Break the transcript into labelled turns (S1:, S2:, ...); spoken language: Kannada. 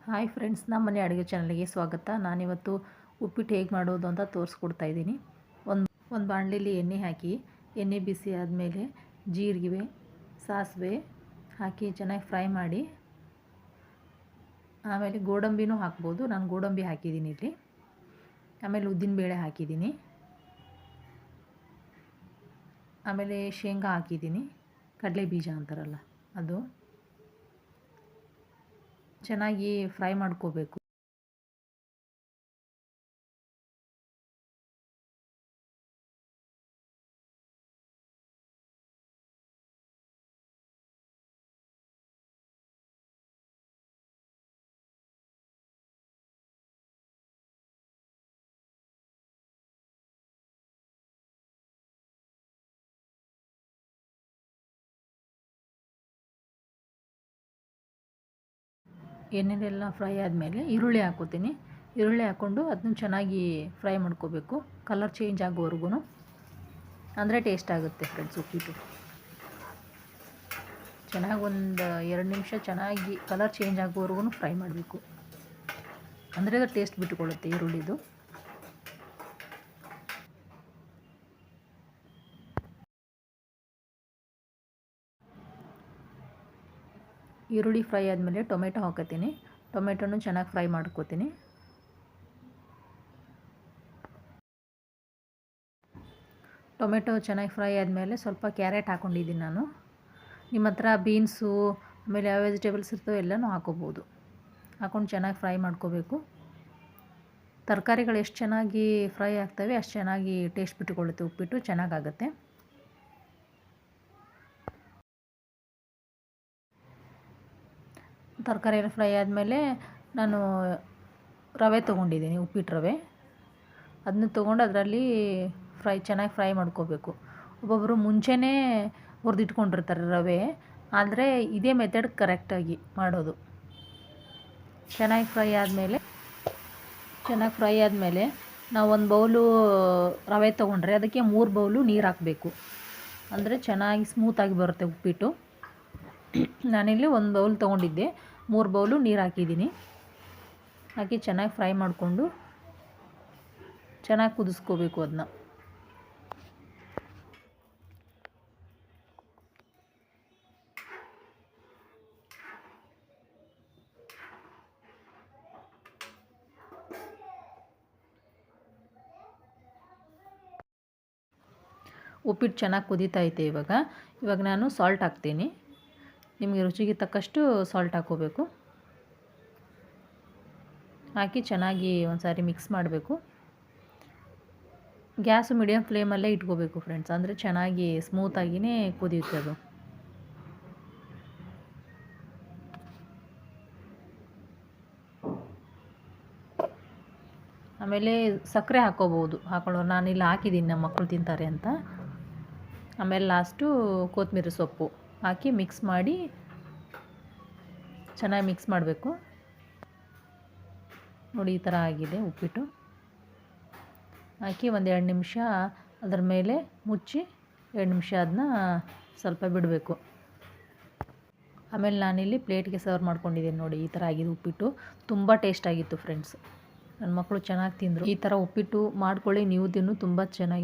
S1: ಹಾಯ್ ಫ್ರೆಂಡ್ಸ್, ನಮ್ಮ ಮನೆ ಅಡುಗೆ ಚಾನಲ್ಗೆ ಸ್ವಾಗತ. ನಾನಿವತ್ತು ಉಪ್ಪಿಟ್ಟು ಹೇಗೆ ಮಾಡೋದು ಅಂತ ತೋರಿಸ್ಕೊಡ್ತಾ ಇದ್ದೀನಿ. ಒಂದು ಬಾಣಲಿಲಿ ಎಣ್ಣೆ ಹಾಕಿ, ಎಣ್ಣೆ ಬಿಸಿ ಆದಮೇಲೆ ಜೀರಿಗೆ, ಸಾಸಿವೆ ಹಾಕಿ ಚೆನ್ನಾಗಿ ಫ್ರೈ ಮಾಡಿ, ಆಮೇಲೆ ಗೋಡಂಬಿನೂ ಹಾಕ್ಬೋದು. ನಾನು ಗೋಡಂಬಿ ಹಾಕಿದ್ದೀನಿ ಇಲ್ಲಿ. ಆಮೇಲೆ ಉದ್ದಿನಬೇಳೆ ಹಾಕಿದ್ದೀನಿ. ಆಮೇಲೆ ಶೇಂಗಾ ಹಾಕಿದ್ದೀನಿ, ಕಡಲೆ ಬೀಜ ಅಂತಾರಲ್ಲ ಅದು. ಚೆನ್ನಾಗಿ ಫ್ರೈ ಮಾಡ್ಕೋಬೇಕು. ಎಣ್ಣೆಲೆಲ್ಲ ಫ್ರೈ ಆದಮೇಲೆ ಈರುಳ್ಳಿ ಹಾಕೋತೀನಿ. ಈರುಳ್ಳಿ ಹಾಕ್ಕೊಂಡು ಅದನ್ನ ಚೆನ್ನಾಗಿ ಫ್ರೈ ಮಾಡ್ಕೋಬೇಕು, ಕಲರ್ ಚೇಂಜ್ ಆಗೋವರೆಗೂ. ಅಂದರೆ ಟೇಸ್ಟ್ ಆಗುತ್ತೆ ಫ್ರೆಂಡ್ಸ್ ಉಪ್ಪಿಟ್ಟು. ಚೆನ್ನಾಗಿ ಒಂದು 2 ನಿಮಿಷ ಚೆನ್ನಾಗಿ ಕಲರ್ ಚೇಂಜ್ ಆಗೋವರೆಗೂ ಫ್ರೈ ಮಾಡಬೇಕು, ಅಂದರೆ ಅದು ಟೇಸ್ಟ್ ಬಿಟ್ಟುಕೊಳ್ಳುತ್ತೆ ಈರುಳ್ಳಿದು. ಈರುಳ್ಳಿ ಫ್ರೈ ಆದಮೇಲೆ ಟೊಮೆಟೊ ಹಾಕೋತೀನಿ. ಟೊಮೆಟೊನು ಚೆನ್ನಾಗಿ ಫ್ರೈ ಮಾಡ್ಕೋತೀನಿ. ಟೊಮೆಟೊ ಚೆನ್ನಾಗಿ ಫ್ರೈ ಆದಮೇಲೆ ಸ್ವಲ್ಪ ಕ್ಯಾರೆಟ್ ಹಾಕ್ಕೊಂಡಿದ್ದೀನಿ ನಾನು. ನಿಮ್ಮ ಹತ್ರ ಬೀನ್ಸು ಆಮೇಲೆ ಯಾವ ವೆಜಿಟೇಬಲ್ಸ್ ಇರ್ತವೆ ಎಲ್ಲನೂ ಹಾಕೋಬೋದು. ಹಾಕ್ಕೊಂಡು ಚೆನ್ನಾಗಿ ಫ್ರೈ ಮಾಡ್ಕೋಬೇಕು. ತರಕಾರಿಗಳು ಎಷ್ಟು ಚೆನ್ನಾಗಿ ಫ್ರೈ ಆಗ್ತವೆ ಅಷ್ಟು ಚೆನ್ನಾಗಿ ಟೇಸ್ಟ್ ಬಿಟ್ಟುಕೊಳ್ಳುತ್ತೆ ಉಪ್ಪಿಟ್ಟು, ಚೆನ್ನಾಗಾಗುತ್ತೆ. ತರಕಾರಿ ಎಲ್ಲ ಫ್ರೈ ಆದಮೇಲೆ ನಾನು ರವೆ ತೊಗೊಂಡಿದ್ದೀನಿ, ಉಪ್ಪಿಟ್ಟು ರವೆ. ಅದನ್ನ ತೊಗೊಂಡು ಅದರಲ್ಲಿ ಚೆನ್ನಾಗಿ ಫ್ರೈ ಮಾಡ್ಕೋಬೇಕು. ಒಬ್ಬೊಬ್ಬರು ಮುಂಚೆನೇ ಹುರಿದಿಟ್ಕೊಂಡಿರ್ತಾರೆ ರವೆ, ಆದರೆ ಇದೇ ಮೆಥಡ್ ಕರೆಕ್ಟಾಗಿ ಮಾಡೋದು. ಚೆನ್ನಾಗಿ ಫ್ರೈ ಆದಮೇಲೆ ನಾವು ಒಂದು ಬೌಲು ರವೆ ತೊಗೊಂಡ್ರೆ ಅದಕ್ಕೆ 3 ಬೌಲು ನೀರು ಹಾಕಬೇಕು, ಅಂದರೆ ಚೆನ್ನಾಗಿ ಸ್ಮೂತಾಗಿ ಬರುತ್ತೆ ಉಪ್ಪಿಟ್ಟು. ನಾನಿಲ್ಲಿ 1 ಬೌಲ್ ತೊಗೊಂಡಿದ್ದೆ, 3 ಬೌಲು ನೀರು ಹಾಕಿದ್ದೀನಿ. ಹಾಕಿ ಚೆನ್ನಾಗಿ ಫ್ರೈ ಮಾಡಿಕೊಂಡು ಚೆನ್ನಾಗಿ ಕುದಿಸ್ಕೋಬೇಕು ಅದನ್ನ. ಉಪ್ಪಿಟ್ಟು ಚೆನ್ನಾಗಿ ಕುದೀತಾ ಐತೆ. ಇವಾಗ ನಾನು ಸಾಲ್ಟ್ ಹಾಕ್ತೀನಿ. ನಿಮಗೆ ರುಚಿಗೆ ತಕ್ಕಷ್ಟು ಸಾಲ್ಟ್ ಹಾಕ್ಕೋಬೇಕು. ಹಾಕಿ ಚೆನ್ನಾಗಿ ಒಂದು ಸಾರಿ ಮಿಕ್ಸ್ ಮಾಡಬೇಕು. ಗ್ಯಾಸು ಮೀಡಿಯಮ್ ಫ್ಲೇಮಲ್ಲೇ ಇಟ್ಕೋಬೇಕು ಫ್ರೆಂಡ್ಸ್, ಅಂದರೆ ಚೆನ್ನಾಗಿ ಸ್ಮೂತಾಗಿಯೇ ಕುದಿಯುತ್ತೆ ಅದು. ಆಮೇಲೆ ಸಕ್ಕರೆ ಹಾಕ್ಕೋಬೋದು, ನಾನಿಲ್ಲಿ ಹಾಕಿದ್ದೀನಿ, ನಮ್ಮ ಮಕ್ಕಳು ತಿಂತಾರೆ ಅಂತ. ಆಮೇಲೆ ಲಾಸ್ಟು ಕೊತ್ತಂಬರಿ ಸೊಪ್ಪು ಹಾಕಿ ಮಿಕ್ಸ್ ಮಾಡಿ ಚೆನ್ನಾಗಿ ಮಿಕ್ಸ್ ಮಾಡಬೇಕು. ನೋಡಿ, ಈ ಥರ ಆಗಿದೆ ಉಪ್ಪಿಟ್ಟು. ಹಾಕಿ ಒಂದು 2 ನಿಮಿಷ ಅದರ ಮೇಲೆ ಮುಚ್ಚಿ 2 ನಿಮಿಷ ಅದನ್ನ ಸ್ವಲ್ಪ ಬಿಡಬೇಕು. ಆಮೇಲೆ ನಾನಿಲ್ಲಿ ಪ್ಲೇಟ್ಗೆ ಸರ್ವ್ ಮಾಡ್ಕೊಂಡಿದ್ದೀನಿ. ನೋಡಿ, ಈ ಥರ ಆಗಿದೆ ಉಪ್ಪಿಟ್ಟು. ತುಂಬ ಟೇಸ್ಟ್ ಆಗಿತ್ತು ಫ್ರೆಂಡ್ಸ್. ನನ್ನ ಮಕ್ಕಳು ಚೆನ್ನಾಗಿ ತಿಂದರು. ಈ ಥರ ಉಪ್ಪಿಟ್ಟು ಮಾಡ್ಕೊಳ್ಳಿ, ನೀವು ತಿನ್ನು, ತುಂಬ ಚೆನ್ನಾಗಿ